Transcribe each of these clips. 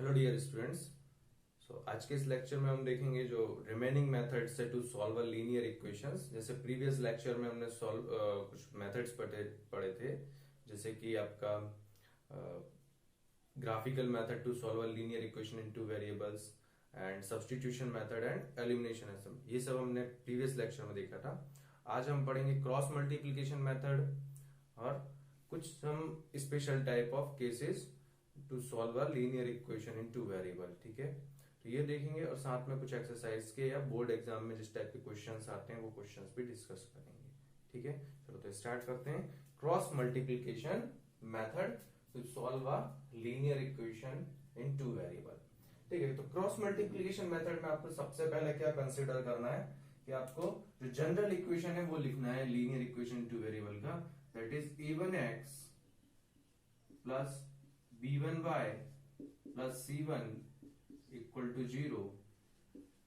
Hello dear students. आज के इस लेक्चर में हम देखेंगे जो रिमेनिंग मेथड्स है to solve a linear equations. जैसे प्रीवियस लेक्चर में हमने सॉल्व कुछ मेथड्स पढ़े थे, जैसे कि आपका graphical method to solve a linear equation in two variables and substitution method and elimination. ये सब हमने प्रीवियस लेक्चर में देखा था। आज हम पढ़ेंगे क्रॉस मल्टीप्लीकेशन मेथड और कुछ some special type of cases to solve a linear equation in two variable. ठीक है, तो ये देखेंगे और साथ में कुछ एक्सरसाइज के या बोर्ड एग्जाम में जिस टाइप के क्वेश्चंस आते हैं वो क्वेश्चंस भी डिस्कस करेंगे। ठीक है, चलो तो स्टार्ट करते हैं। Cross multiplication method to solve a linear equation in two variable. ठीक है, तो क्रॉस मल्टीप्लीकेशन मेथड में आपको सबसे पहले क्या कंसिडर करना है कि आपको जो जनरल इक्वेशन है वो लिखना है linear equation in two variable का, that is a1x plus b1y plus c1 equal to 0,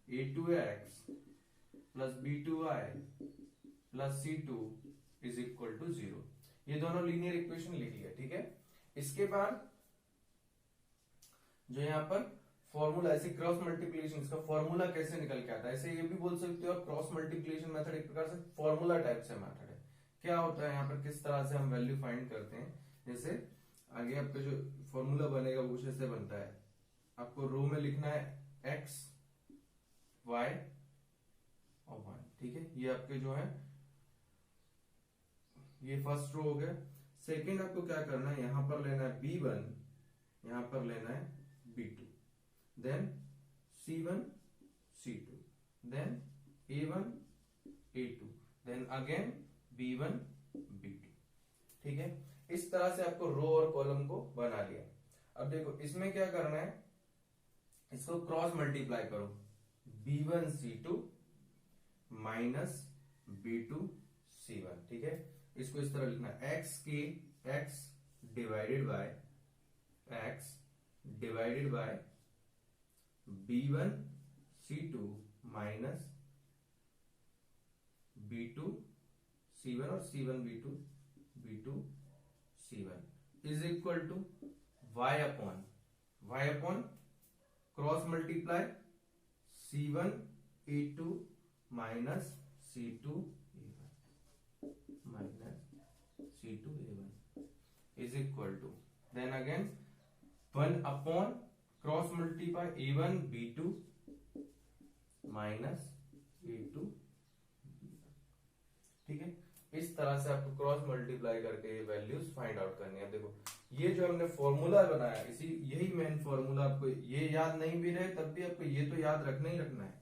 a2x plus b2y plus c2 is equal to 0। ये दोनों लीनियर इक्वेशन लिख लिया। ठीक है, इसके बाद जो यहां पर फॉर्मूला, ऐसे क्रॉस मल्टीप्लीकेशन इसका फॉर्मूला कैसे निकल के आता है, ऐसे ये भी बोल सकते हो क्रॉस मल्टीप्लीकेशन मेथड एक प्रकार से फॉर्मूला टाइप से मेथड है। क्या होता है यहाँ पर, किस तरह से हम वैल्यू फाइंड करते हैं। जैसे आगे आपका जो फॉर्मूला बनेगा वो कुछ ऐसे बनता है, आपको रो में लिखना है x y और 1। ठीक है, ये आपके जो है ये फर्स्ट रो हो गया। सेकंड आपको क्या करना है, यहां पर लेना है b1, यहां पर लेना है b2, then c1 c2, then a1 a2, then again b1 b2। ठीक है, इस तरह से आपको रो और कॉलम को बना लिया। अब देखो इसमें क्या करना है, इसको क्रॉस मल्टीप्लाई करो, b1 c2 minus b2 c1। ठीक है, इसको इस तरह लिखना है x divided by b1 c2 minus b2 c1 और c1 b2 c1 is equal to y upon cross multiply c1 a2 minus c2 a1 is equal to, then again 1 upon cross multiply a1 b2 minus a2 b1। ठीक है, इस तरह से आपको cross multiply करके ये values find out करनी है। देखो ये जो हमने फॉर्मूला बनाया, इसी यही मेन फॉर्मूला, आपको ये याद नहीं भी रहे तब भी आपको ये तो याद रखना ही रखना है।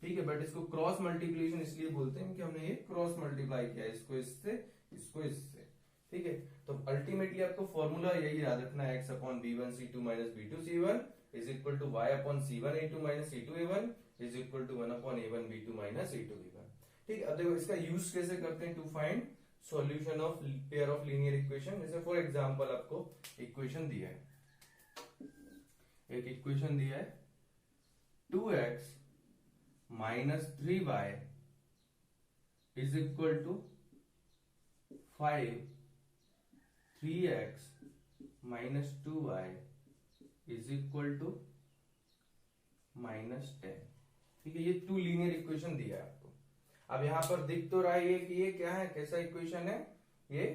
ठीक है, बट इसको क्रॉस मल्टीप्लिकेशन इसलिए बोलते हैं कि हमने ये क्रॉस मल्टीप्लाई किया, इसको इससे इसको इससे। ठीक है, तो अल्टीमेटली आपको फॉर्मूला यही याद रखना है, x upon b1 c2 minus b2 c1 is equal to y upon c1 a2 minus c2 a1 is equal to 1 upon a1 b2 minus a2 b1। ठीक है, अब देखो इसका यूज कैसे करते हैं to find solution of pair of linear equation. जैसे for example आपको इक्वेशन दिया है, एक इक्वेशन दिया है 2x minus 3y is equal to 5, 3x minus 2y is equal to minus 10। ठीक है, ये टू लीनियर इक्वेशन दिया है आपको। अब यहां पर दिख तो रहा है कि ये क्या है, कैसा इक्वेशन है ये,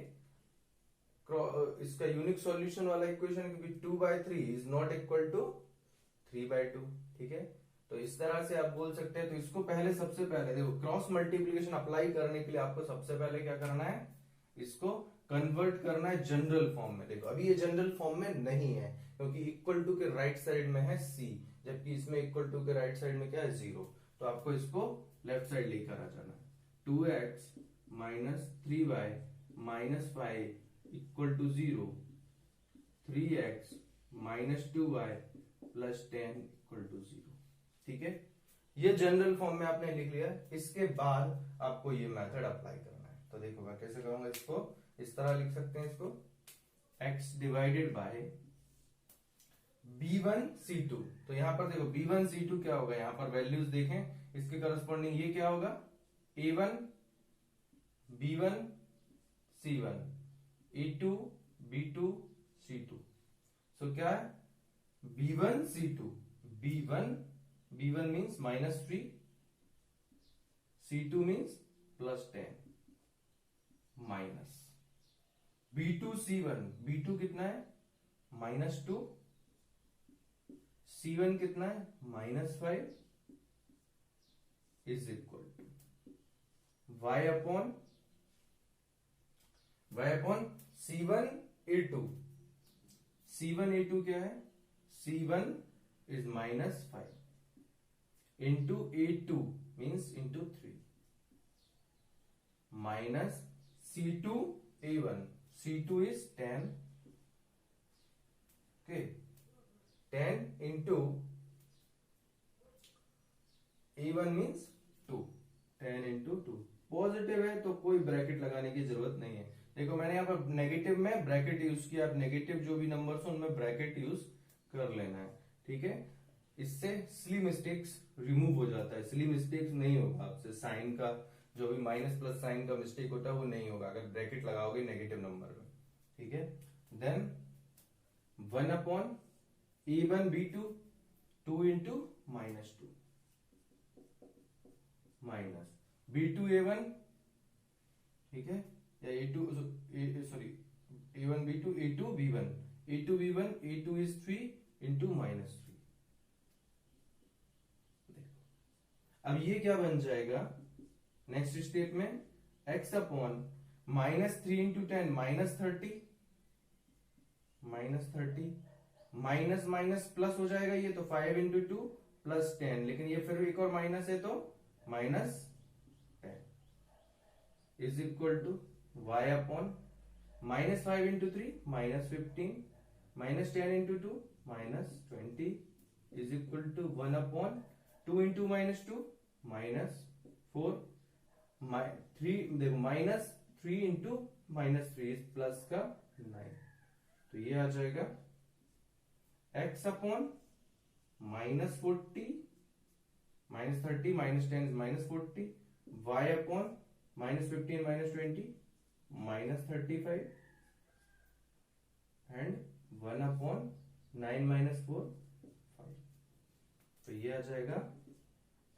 इसका यूनिक सॉल्यूशन वाला इक्वेशन है, क्योंकि 2/3 इज नॉट इक्वल टू 3/2। ठीक है, तो इस तरह से आप बोल सकते हैं। तो इसको पहले, सबसे पहले देखो क्रॉस मल्टीप्लिकेशन अप्लाई करने के लिए आपको सबसे पहले क्या करना है, इसको कन्वर्ट करना है जनरल फॉर्म में। देखो अभी ये जनरल फॉर्म में नहीं है, क्योंकि इक्वल टू के राइट साइड में है c, जबकि इसमें इक्वल टू के राइट साइड में क्या है 0। तो आपको इसको लेफ्ट साइड लेकर आ जाना है। 2x minus 3y minus 5 equal to 0, 3x minus 2y plus 10 equal to 0। ठीक है, ये जनरल फॉर्म में आपने लिख लिया। इसके बाद आपको ये मेथड अप्लाई करना है। तो देखो मैं कैसे करूंगा, इसको इस तरह लिख सकते हैं, इसको x divided by b1 c2। तो यहां पर देखो b1 c2 क्या होगा, यहां पर वैल्यूज देखें, इसके करस्पॉन्डिंग ये क्या होगा, a1 b1 c1 a2 b2 c2। सो क्या है, B1 C2, B1 means -3, C2 means +10 minus B2 C1, B2 कितना है -2, C1 कितना है -5 is equal to y upon C1 A2, C1 A2 क्या है, C1 is -5 into A2 means into 3 minus C2 A1, C2 is 10, okay, 10 into A1 means 2, 10 into 2, positive है तो कोई bracket लगाने की जरूरत नहीं है। देखो मैंने यहाँ पर नेगेटिव में ब्रैकेट यूज किया, आप नेगेटिव जो भी नंबर्स हो उनमें ब्रैकेट यूज कर लेना है, ठीक है। इससे सिली मिस्टेक्स रिमूव हो जाता है, सिली मिस्टेक्स नहीं होगा आपसे, साइन का जो भी माइनस प्लस साइन का मिस्टेक होता है वो नहीं होगा अगर ब्रैकेट लगाओगे नेगेटिव नंबर में, ठीक है। Then 1 upon A1 B2, 2 into -2 minus B2 A1, ठीक है, या A2 sorry A1 B2, A2 B1, A2 B1, A2 is 3 into -3। अब ये क्या बन जाएगा नेक्स्ट स्टेप में, x upon -3 into 10 -30, minus minus plus हो जाएगा ये तो 5 into 2 + 10, लेकिन ये फिर एक और माइनस है तो -10 is equal to y upon -5 into 3 -15 -10 into 2 -20 is equal to 1 upon 2 into -2 -4 3, देखो -3 into -3 इस प्लस का 9, तो ये आ जाएगा x upon -40 -30 -10 is -40, y upon -15 -20 -35 and 1 upon 9 - 4 5, तो ये आ जाएगा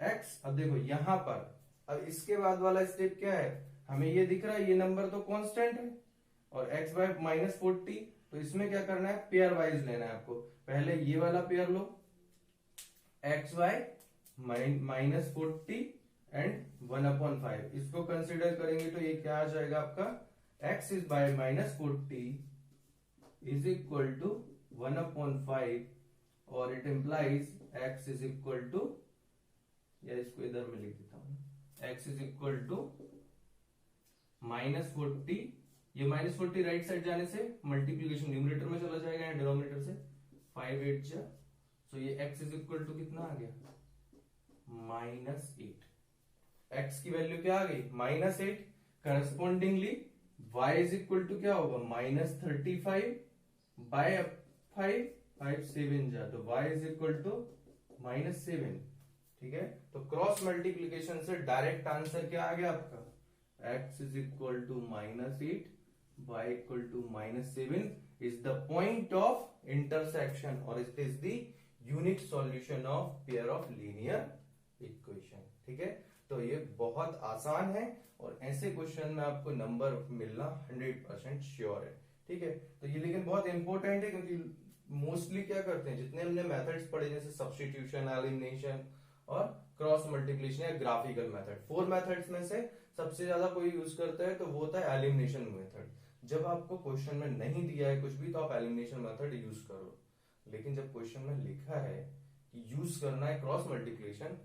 x। अब देखो यहां पर अब इसके बाद वाला स्टेप क्या है, हमें ये दिख रहा है ये नंबर तो कांस्टेंट है और x बाय -40, तो इसमें क्या करना है, पेयर वाइज लेना है आपको। पहले ये वाला पेयर लो x बाय -40 एंड 1/5, इसको कंसीडर करेंगे तो ये क्या आ जाएगा आपका, x is by -40 is equal to 1/5 और it implies x is equal to, या इसको इधर में लिख देता हूं, x इज इक्वल टू -40, ये -40 राइट साइड जाने से मल्टीप्लीकेशन न्यूमरेटर में चला जाएगा या डिनोमिनेटर से, 5 8 जा, तो ये x इज इक्वल टू कितना आ गया -8, x की वैल्यू क्या आ गई -8, correspondingly y is equal to क्या होगा -35 बाय 5 7 जा, तो y इज इक्वल टू -7, ठीक है। तो क्रॉस मल्टीप्लीकेशन से डायरेक्ट आंसर क्या आ गया आपका, x is equal to -8 y equal to -7 is the point of intersection और it is the unique solution of pair of linear equation, ठीक है। तो ये बहुत आसान है और ऐसे क्वेश्चन में आपको नंबर मिलना 100% श्योर है, ठीक है। तो ये लेकिन बहुत इंपॉर्टेंट है क्योंकि मोस्टली क्या करते हैं, जितने हमने मेथड्स पढ़े जैसे सब्स्टिट्यूशन, एलिमिनेशन और क्रॉस मल्टीप्लिकेशन या ग्राफिकल मेथड, 4 मेथड्स में से सबसे ज्यादा कोई यूज करता है तो वो होता है एलिमिनेशन मेथड। जब आपको क्वेश्चन में नहीं दिया है कुछ भी तो आप एलिमिनेशन मेथड यूज करो, लेकिन जब क्वेश्चन में लिखा है कि यूज करना है क्रॉस मल्टीप्लिकेशन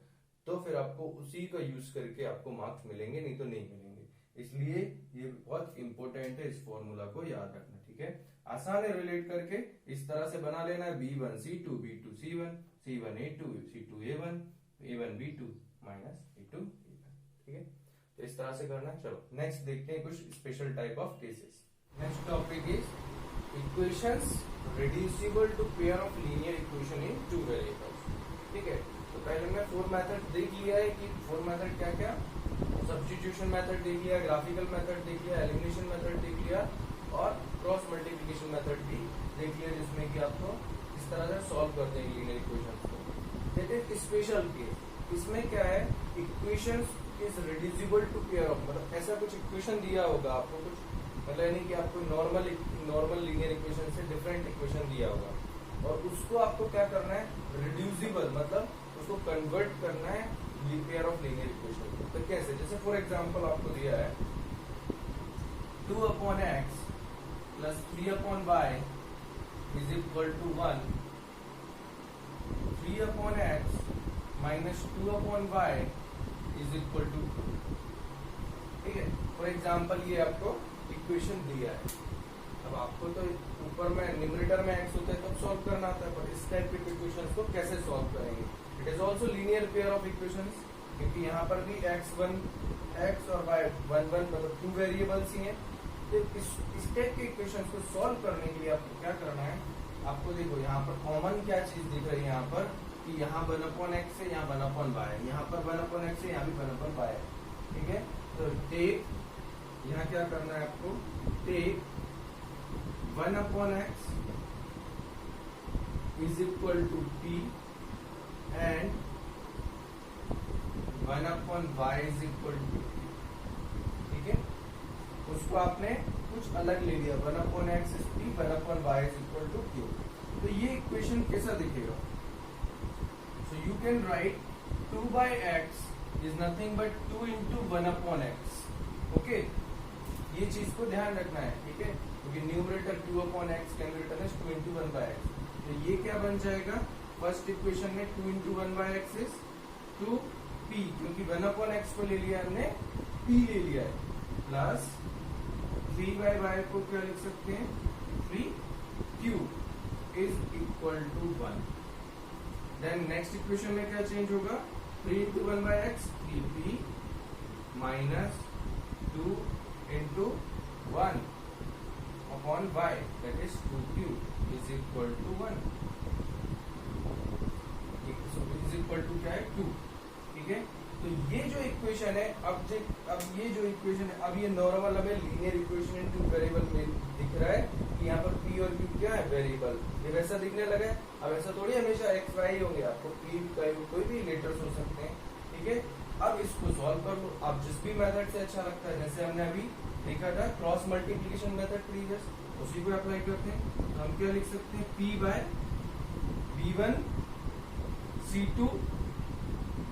तो फिर आपको उसी का यूज करके आपको मार्क्स मिलेंगे, नहीं तो नहीं मिलेंगे। इसलिए ये बहुत इंपॉर्टेंट है इस फॉर्मूला को याद रखना, ठीक है। आसान है रिलेट करके इस तरह से बना लेना है, B1 C2 B2 C1 C1 A2 C2 A1 A1 B2 A2 A1, ठीक है। तो इस तरह से करना है। चलो नेक्स्ट देखते हैं कुछ special type of cases. Next topic is equations reducible to pair of linear equation in 2 variables, ठीक है। तो पहले मैं 4 मेथड देख लिया है कि 4 मेथड क्या क्या, सब्स्टिट्यूशन मेथड देख लिया, ग्राफिकल मेथड देख लिया, एलिमिनेशन मेथड देख लिया और क्रॉस मल्टीप्लिकेशन मेथड भी देख लिया, जिसमें कि आपको इस तरह से सॉल्व करते हैं लीनियर इक्वेशंस को। That is special case. इसमें क्या है, equations is reducible to pair of, मतलब ऐसा कुछ इक्वेशन दिया होगा आपको, कुछ मतलब नहीं कि आपको नॉर्मल लीनियर इक्वेशन से डिफरेंट इक्वेशन दिया होगा और उसको आपको क्या करना है, रिड्यूसिबल, मतलब उसको कन्वर्ट करना है पेयर ऑफ लीनियर इक्वेशन। तो कैसे, जैसे फॉर एग्जांपल आपको दिया है 2/x plus 3/y is equal to 1, 3/x minus 2/y is equal to 2। ठीक है, फॉर एग्जांपल ये आपको इक्वेशन दिया है। अब आपको तो ऊपर में न्यूमरेटर में x होता है तब सॉल्व करना आता है, पर इस टाइप के इक्वेशंस को कैसे सॉल्व करेंगे। It is also linear pair of equations, क्योंकि यहाँ पर भी x और y 1 मतलब 2 वेरिएबल्स ही हैं। तो इस टाइप के इक्वेशंस को सॉल्व करने के लिए आपको क्या करना है, आपको देखो यहाँ पर कॉमन क्या चीज दिख रही है, यहाँ पर कि यहाँ 1/x है, यहाँ 1/y है, यहाँ पर 1/x है, यहाँ भी 1/y है। ठीक है, तो टेक, यहाँ क्या करना है आपको, take 1/x is equal to p and 1/y is equal to, ठीक है, उसको आपने कुछ अलग ले लिया, 1/x is p, 1/y is equal to q। तो ये इक्वेशन कैसा दिखेगा, so you can write 2/x is nothing but 2 into 1/x। Okay, ये चीज को ध्यान रखना है, ठीक है, क्योंकि numerator 2/x can be written as 2 into 1/x। तो ये क्या बन जाएगा, फर्स्ट इक्वेशन में 2 into 1/x इज 2p, क्योंकि 1/x को ले लिया हमने, p ले लिया है, प्लस 3/y को क्या लिख सकते हैं, 3q is equal to 1। Then next equation में क्या चेंज होगा, 3 into 1/x 3p minus 2 into 1/y that is 2q is equal to 1, so is equal to क्या है 2। ठीक है, तो ये जो इक्वेशन है, अब ये जो इक्वेशन है, अब ये नॉर्मल अब लीनियर इक्वेशन इन 2 वेरिएबल में दिख रहा है कि यहाँ पर p और q क्या है, वेरिएबल, ये वैसा दिखने लगा है। अब ऐसा थोड़ी हमेशा x y होंगे, आपको p कोई भी लेटर्स हो सकते हैं। ठीक है, अब इसको सॉल्व कर लो, आप जिस भी मेथड से अच्छा लगता है, जैसे हमने अभी देखा था क्रॉस मल्टीप्लिकेशन मेथड प्रीवियस, उसी को अप्लाई करते हैं। हम क्या लिख सकते हैं, p bye b1 c2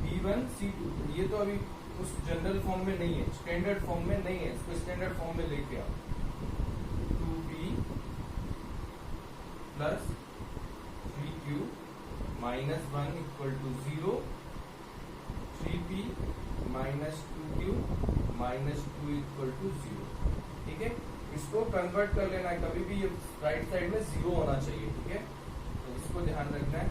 b1 c2। ये तो अभी उस जनरल फॉर्म में नहीं है, स्टैंडर्ड फॉर्म में नहीं है, इसको स्टैंडर्ड फॉर्म में लेके आओ, 2b plus 3q minus 1 equal to 0, 3p minus 2q minus 2 equal to 0। ठीक है, इसको कन्वर्ट कर लेना है, कभी भी ये राइट साइड में 0 होना चाहिए। ठीक है, तो इसको ध्यान रखना है।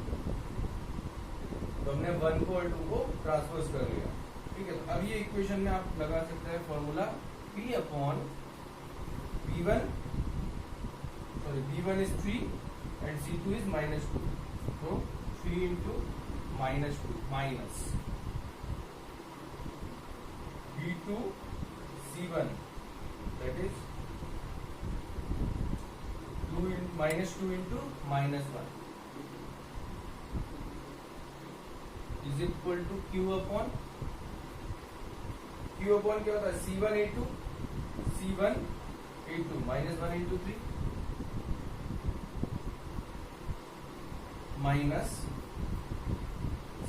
तो हमने 1 को और 2 को ट्रांसपोज कर लिया। ठीक है, तो अब ये इक्वेशन में आप लगा सकते हैं formula p upon b1, sorry b1 is 3 and c2 is -2, तो 3 into -2 minus b2 c1 that is -2 into -1 is equal to q upon क्या होता है, c1 a2 -1 into 3 minus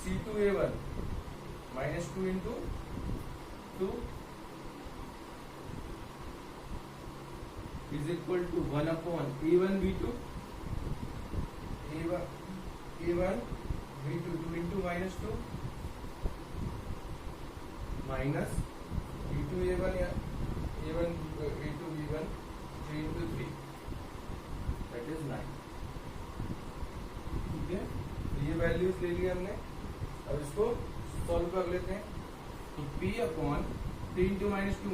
c2 a1 -2 into 2 is equal to 1 upon a1 b2 a1 b2 2 into -2 minus b2 a1 a1 a2 b1 3 into 3 that is 9। ठीक है, तो ये values ले लिया हमने, अब इसको सॉल्व कर लेते हैं। तो p upon 3 into -2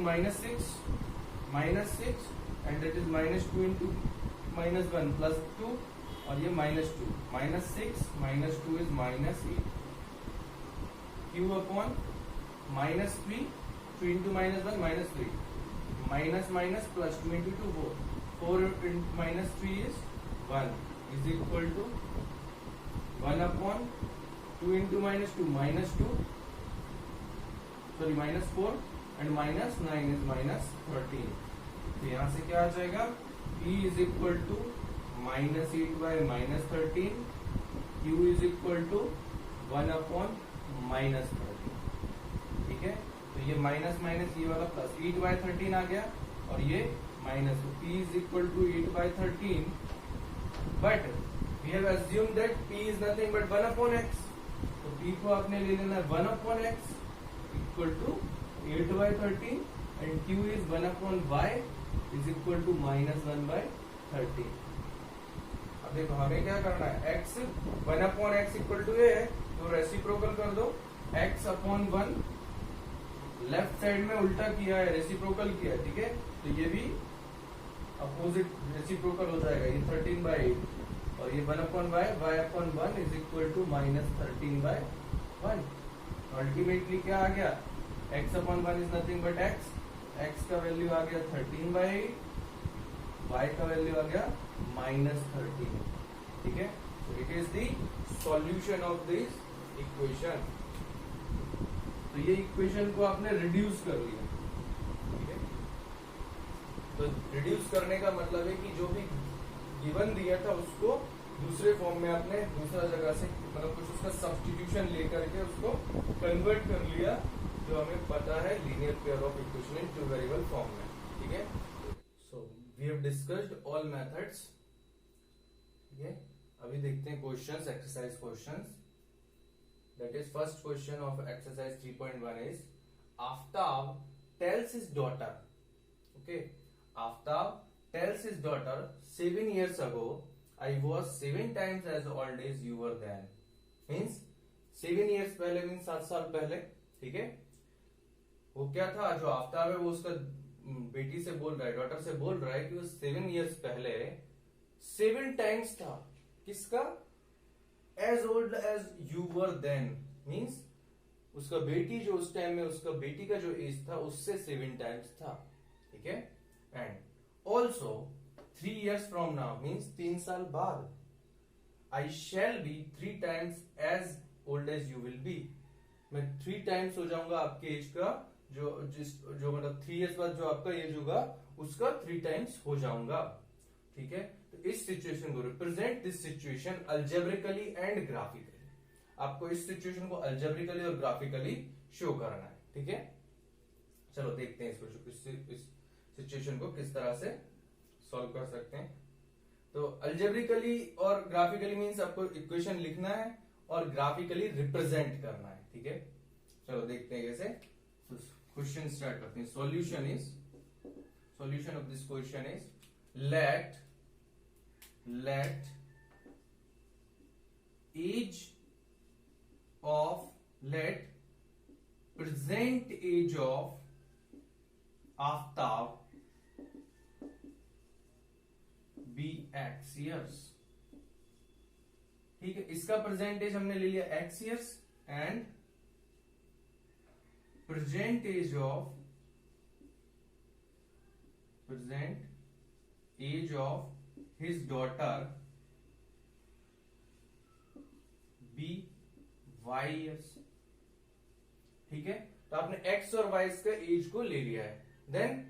-6 and that is -2 into -1 plus 2 और ये -2 -6 -2 is -8। q upon -3 3 into -1 -3 minus plus 2 into 2 4 4 minus 3 is 1 is equal to 1/2 into -2 -2, sorry -4 and -9 is -13। तो यहां से क्या आ जाएगा, P is equal to -8/-13, Q is equal to 1/-13। ठीक है, तो ये माइनस माइनस ये वाला प्लस 8/13 आ गया और ये माइनस, तो P is equal to 8/13, but we have assumed that P is nothing but 1/x, तो P को आपने ले लेना 1/x equal to 8/13 and Q is 1/y is equal to -1/13। अब देखो हमें क्या करना है, x 1/x इक्वल टू ये है, तो रेसिप्रोकल कर दो, x/1 लेफ्ट साइड में उल्टा किया है, रेसिप्रोकल किया है, ठीक है, तो ये भी अपोजिट रेसिप्रोकल हो जाएगा, ये 13/8 और ये 1/y, y/1 is equal to -13/1। Ultimately क्या आ गया, x/1 is nothing but x का वैल्यू आ गया 13/8, y का वैल्यू आ गया -13। ठीक है, so it is the solution of this equation। तो ये इक्वेशन को आपने रिड्यूस कर लिया, ठीक है, तो रिड्यूस करने का मतलब है कि जो भी गिवन दिया था उसको दूसरे फॉर्म में आपने दूसरा जगह से मतलब कुछ उसका सब्स्टिट्यूशन लेकर के उसको कन्वर्ट कर लिया, जो हमें पता है linear pair of equation in two variable form में। ठीक है, so we have discussed all methods. ठीक है, अभी देखते हैं questions, exercise questions. That is first question of exercise 3.1 is Aftab tells his daughter, okay, Aftab tells his daughter 7 years ago I was 7 times as old as you were then, means 7 years पहले means 7 साल पहले। ठीक है, वो क्या था, जो आफ्ताब है वो उसका बेटी से बोल रहा है, डॉटर से बोल रहा है कि वो 7 years पहले 7 times था, किसका, as old as you were then, means उसका बेटी जो उस टाइम में उसका बेटी का जो एज था उससे 7 times था। ठीक है, and also 3 years from now, means 3 साल बाद, I shall be 3 times as old as you will be, मैं 3 times हो जाऊंगा आपके एज का, जो मतलब 3 years बाद जो आपका एज होगा उसका 3 times हो जाऊंगा। ठीक है, तो इस सिचुएशन को represent this situation algebraically and graphically, आपको इस सिचुएशन को अल्जेब्रिकली और ग्राफिकली शो करना है। ठीक है, चलो देखते हैं इस सिचुएशन को किस तरह से सॉल्व कर सकते हैं। तो अल्जेब्रिकली और ग्राफिकली मींस आपको इक्वेशन लिखना है और ग्राफिकली रिप्रेजेंट करना है। ठीक है, चलो देखते हैं कैसे। क्वेश्चन स्टार्ट करते हैं। Solution of this question is let present age of Aftab be x years। ठीक है, इसका प्रेजेंट एज हमने ले लिया x years and present age of his daughter be y years। ठीक है, तो आपने x और y का एज को ले लिया है। देन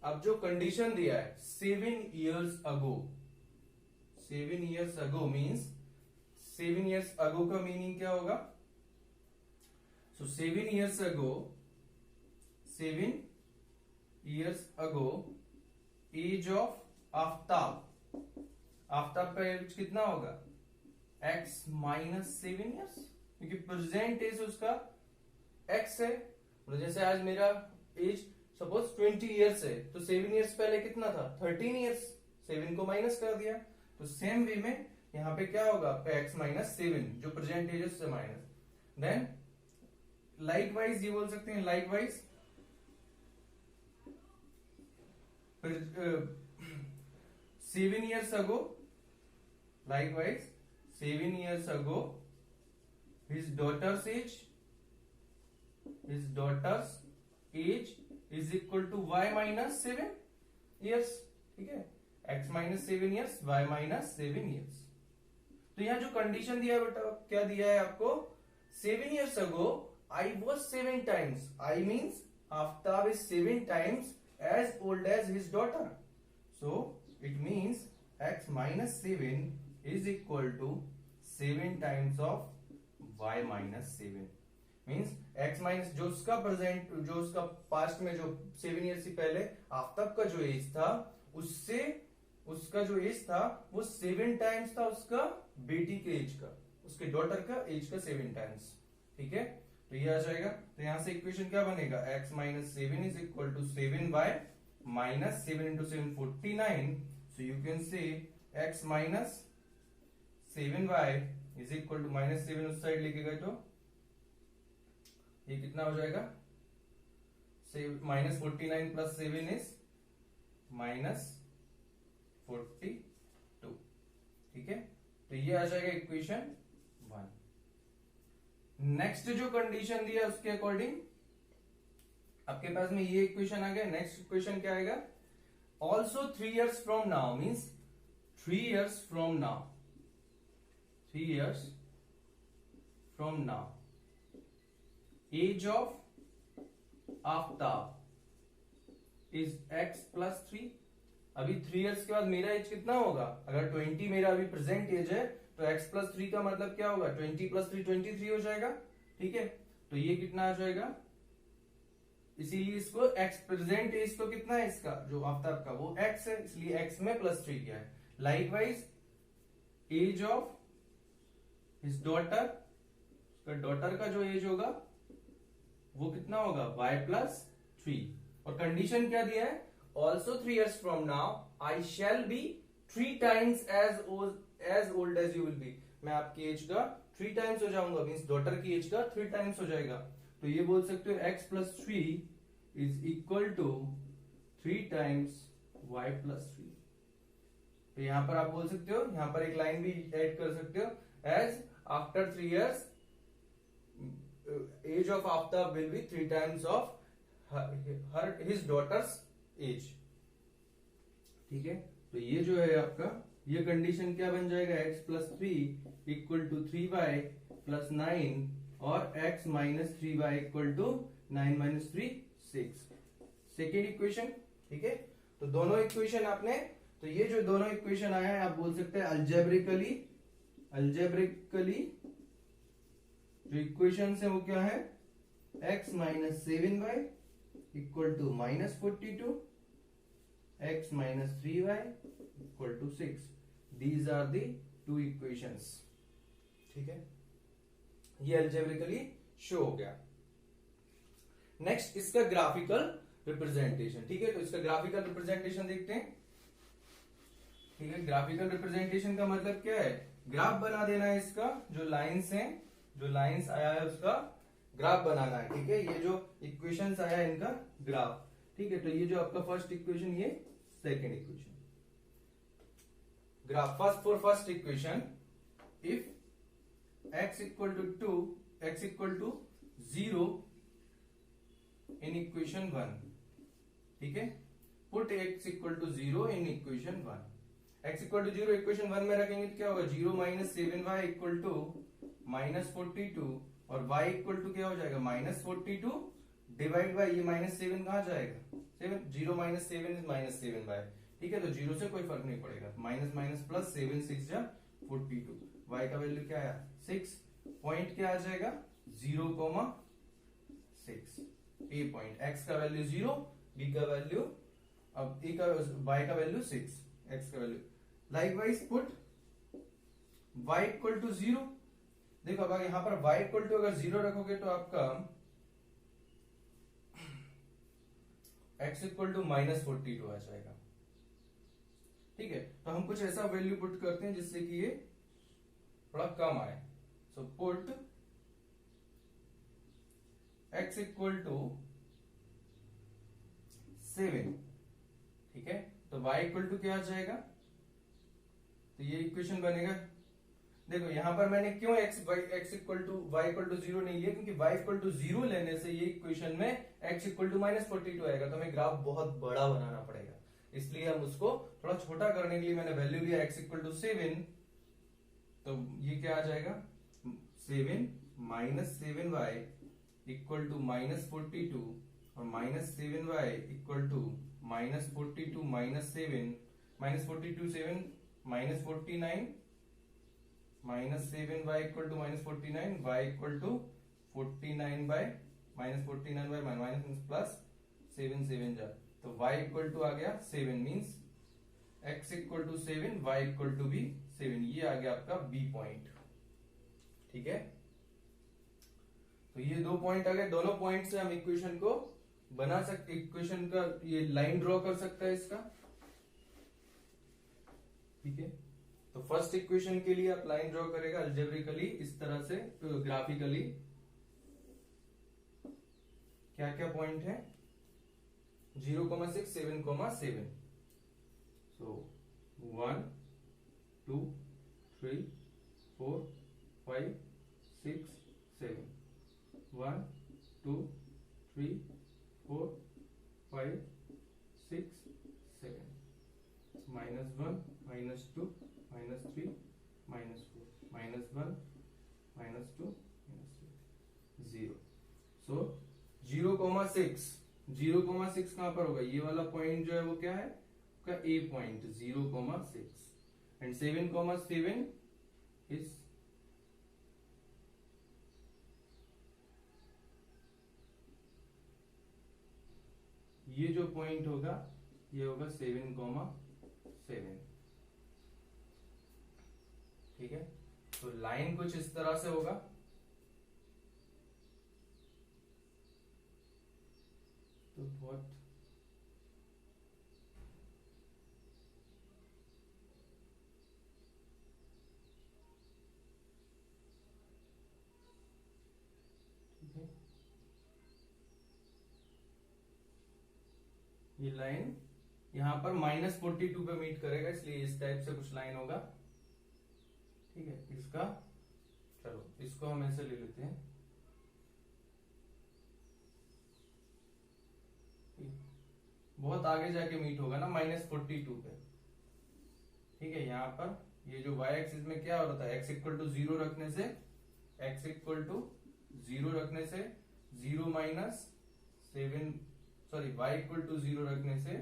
अब जो कंडीशन दिया है 7 years ago means 7 years ago का मीनिंग क्या होगा, so 7 years ago age of Aftab का एज कितना होगा, x -7 years, क्योंकि प्रेजेंट एज उसका x है। तो जैसे आज मेरा एज सपोज 20 years है, तो 7 years पहले कितना था, 13 years, 7 को माइनस कर दिया। तो सेम वे में यहाँ पे क्या होगा आपका x -7 जो प्रेजेंट एज उससे माइनस। देन लाइकवाइज ये बोल सकते हैं, likewise 7 years ago, likewise 7 years ago his daughter's age is equal to y -7 years। ठीक है, x -7 years, y -7 years। तो यहाँ जो कंडीशन दिया है बेटा, क्या दिया है आपको, 7 years ago I was 7 times, I means Aftab is 7 times as old as his daughter. So it means x minus 7 is equal to 7 times of y minus 7. Means x minus जो उसका प्रेजेंट, जो उसका पास्ट में जो 7 year से पहले आफ्ताब का जो एज था, उससे उसका जो एज था वो 7 टाइम्स था उसका बेटी के एज का, उसके डॉटर का एज का 7 टाइम्स. ठीक है, तो ये आ जाएगा. तो यहां से इक्वेशन क्या बनेगा, x minus 7 is equal to 7y minus 7 into 7 49. So you can say x minus 7y is equal to minus 7 उस साइड लेके गए तो ये कितना हो जाएगा, माइनस 49 प्लस 7 इज माइनस 42. ठीक है, तो ये आ जाएगा इक्वेशन 1. नेक्स्ट जो कंडीशन दिया उसके अकॉर्डिंग आपके पास में ये इक्वेशन आ गया. नेक्स्ट इक्वेशन क्या आएगा, also 3 years from now, means 3 years from now, 3 years from now age of Aftab is x plus 3. अभी 3 years के बाद मेरा एज कितना होगा, अगर 20 मेरा अभी प्रेजेंट एज है तो x प्लस 3 का मतलब क्या होगा, 20 प्लस 3 23 हो जाएगा. ठीक है, तो ये कितना आ जाएगा, इसीलिए इसको x प्रेजेंट एज तो कितना है इसका जो आफ्ताब का वो x है, इसलिए x में प्लस 3 किया है. Likewise age of his daughter, उसका डॉटर का जो एज होगा वो कितना होगा, y प्लस 3. और कंडीशन क्या दिया है, also 3 years from now I shall be 3 times as old as you will be. मैं आपकी एज का 3 times हो जाऊंगा, मीन्स डॉटर की एज का 3 times हो जाएगा. तो ये बोल सकते हो x plus 3 is equal to 3 times y plus 3. तो यहां पर आप बोल सकते हो, यहां पर एक लाइन भी ऐड कर सकते हो, age after 3 years age of Aftab will be 3 times of his daughter's age. ठीक है, तो ये जो है आपका, ये कंडीशन क्या बन जाएगा, x plus 3 equal to 3y plus 9 और x minus 3y equal to 9 minus 3 6. Second equation. ठीक है, तो दोनों इक्वेशन आपने, तो ये जो दोनों इक्वेशन आया है आप बोल सकते हैं अल्जेब्रिकली जो इक्वेशन है वो क्या है, x minus 7y equal to minus 42, x minus 3y equal to 6. These are the 2 equations. ठीक है, ये अल्जेब्रिकली शो हो गया. नेक्स्ट इसका ग्राफिकल रिप्रेजेंटेशन. ठीक है, तो इसका ग्राफिकल रिप्रेजेंटेशन देखते हैं. ठीक है, ग्राफिकल रिप्रेजेंटेशन का मतलब क्या है, ग्राफ बना देना है इसका, जो लाइंस हैं, जो लाइंस आया है उसका ग्राफ बनाना है. ठीक है, ये जो इक्वेशंस आया है इनका ग्राफ. ठीक है, तो ये जो आपका फर्स्ट इक्वेशन, ये second equation. Graph for first equation, if x equal to 2, x equal to 0 in equation 1. ठीक है, put x equal to 0 in equation 1. x equal to 0 equation 1 में रखेंगे तो क्या होगा, 0 minus 7y equal to minus 42 और y equal to क्या हो जाएगा, माइनस 42 डिवाइड बाय ये माइनस 7 कहां जाएगा, 7. 0 माइनस 7 इज माइनस 7y. ठीक है, तो 0 से कोई फर्क नहीं पड़ेगा, माइनस माइनस प्लस 7 6 जा 42. y का वैल्यू क्या आया 6. पॉइंट क्या आ जाएगा 0,6. ए पॉइंट, x का वैल्यू 0, b का वैल्यू, अब a का y का वैल्यू 6, x का value. Likewise put y equal to 0. देखो अगर यहां पर y इक्वल टू अगर 0 रखोगे तो आपका x इक्वल टू माइनस 42 आ जाएगा. ठीक है, तो हम कुछ ऐसा वैल्यू पुट करते हैं जिससे कि ये थोड़ा कम आए. So put x equal to 7. ठीक है, तो y इक्वल टू क्या आ जाएगा, तो ये इक्वेशन बनेगा. देखो यहां पर मैंने क्यों x equal to y equal to 0 नहीं लिया, क्योंकि y इक्वल टू 0 लेने से ये इक्वेशन में x इक्वल टू माइनस 42 आएगा, तो हमें ग्राफ बहुत बड़ा बनाना पड़ेगा. इसलिए हम उसको थोड़ा छोटा करने के लिए मैंने वैल्यू लिया x इक्वल टू 7. तो ये क्या आ जाएगा 7 minus 7y equal to minus 42 और minus 7y equal to minus 42 minus 7 minus 42 7 minus 49 minus 7y equal to minus 49 y equal to 49 by minus 49 by minus plus 7 7 जा तो y इक्वल टू आ गया 7 means x equal to 7 y equal to भी 7 ये आ गया आपका b point. ठीक है, तो ये दो पॉइंट आ गए। दोनों पॉइंट से हम इक्वेशन को बना सकते, इक्वेशन का ये लाइन ड्रॉ कर सकता है इसका। ठीक है, तो फर्स्ट इक्वेशन के लिए आप लाइन ड्रॉ करेगा अल्जेब्रिकली इस तरह से, ग्राफिकली क्या क्या पॉइंट है 0,6 7,7 सो 1 2 3 4 5 6 7 1 2 3 4 5 6 7 -1 -2 -3 -4 -1 -2 -3 0 सो 0,6 0,6 कहां पर होगा, ये वाला पॉइंट जो है वो क्या है का ए पॉइंट 0,6 एंड 7,7 इज ये जो पॉइंट होगा ये होगा 7,7। ठीक है, तो लाइन कुछ इस तरह से होगा। तो बहुत ठीक है, ये लाइन यहां पर -42 पे मीट करेगा, इसलिए इस टाइप से कुछ लाइन होगा। ठीक है, इसका चलो इसको हम ऐसे ले लेते हैं। बहुत आगे जाके मीट होगा ना -42 पे। ठीक है, यहां पर ये जो y एक्सिस में क्या हो रहा था, x इक्वल टू 0 रखने से x इक्वल टू 0 रखने से 0 minus 7 sorry y equal to 0 रखने से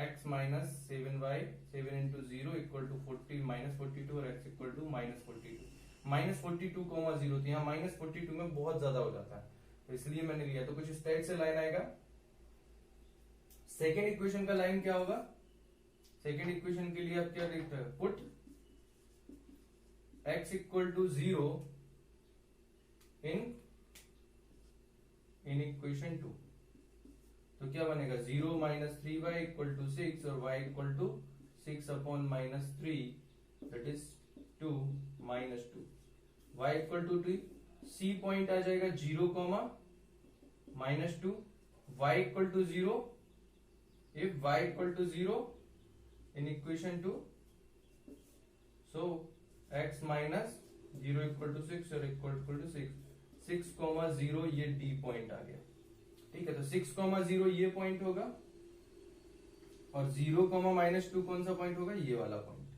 x minus 7y 7 into 0 equal to 40 -42 और x इक्वल टू -42 -42,0 तो यहाँ -42 में बहुत ज्यादा हो जाता है, तो इसलिए मैंने लिया। तो कुछ इस टाइप से लाइन आएगा। सेकेंड इक्वेशन का लाइन क्या होगा, सेकेंड इक्वेशन के लिए आप क्या देखते हैं, put x equal to 0 in equation 2, तो क्या बनेगा 0 माइनस 3y इक्वल टू 6 और y equal to 6 upon -3 that is 2 -2 y equal to 2 c point आ जाएगा 0, -2 y equal to 0 if y equal to 0 in equation 2 so x minus 0 equal to 6 और equal to 6,0 ये d point आ गया। ठीक है, तो 6,0 ये पॉइंट होगा और 0, -2 कौन सा पॉइंट होगा, ये वाला पॉइंट।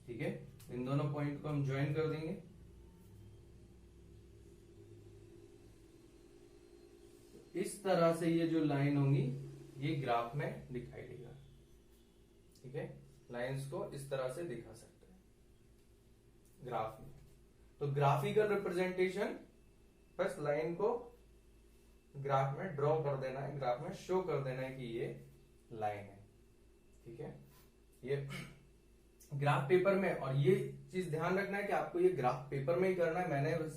ठीक है, इन दोनों पॉइंट को हम ज्वाइन कर देंगे। इस तरह से ये जो लाइन होंगी ये ग्राफ में दिखाई देगा। ठीक है, लाइंस को इस तरह से दिखा सकते हैं ग्राफ में। तो ग्राफिकल रिप्रेजेंटेशन बस लाइन को ग्राफ में ड्रॉ कर देना है, ग्राफ में शो कर देना है कि ये लाइन है। ठीक है, ये ग्राफ पेपर में, और ये चीज ध्यान रखना है कि आपको ये ग्राफ पेपर में ही करना है।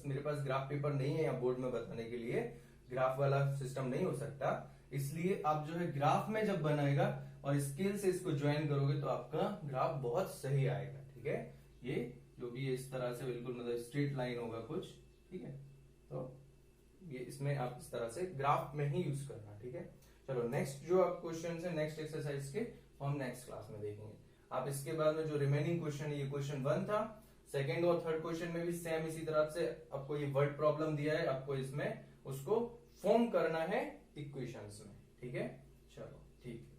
मेरे पास ग्राफ पेपर नहीं है या बोर्ड में बताने के लिए, ग्राफ वाला सिस्टम नहीं हो सकता, इसलिए आप जो है ग्राफ में जब बनाएगा और स्केल से इसको ज्वाइन करोगे तो आपका ग्राफ बहुत सही आएगा। ठीक है, ये जो भी है इस तरह से बिल्कुल मतलब स्ट्रेट लाइन होगा कुछ। ठीक है, तो ये इसमें आप इस तरह से ग्राफ में ही यूज करना। ठीक है, चलो नेक्स्ट जो आप क्वेश्चन है नेक्स्ट एक्सरसाइज के वो हम नेक्स्ट क्लास में देखेंगे। आप इसके बाद में जो रिमेनिंग क्वेश्चन है, ये क्वेश्चन 1 था, सेकेंड और थर्ड क्वेश्चन में भी सेम इसी तरह से आपको ये वर्ड प्रॉब्लम दिया है, आपको इसमें उसको फॉर्म करना है इक्वेशंस में। ठीक है, चलो ठीक।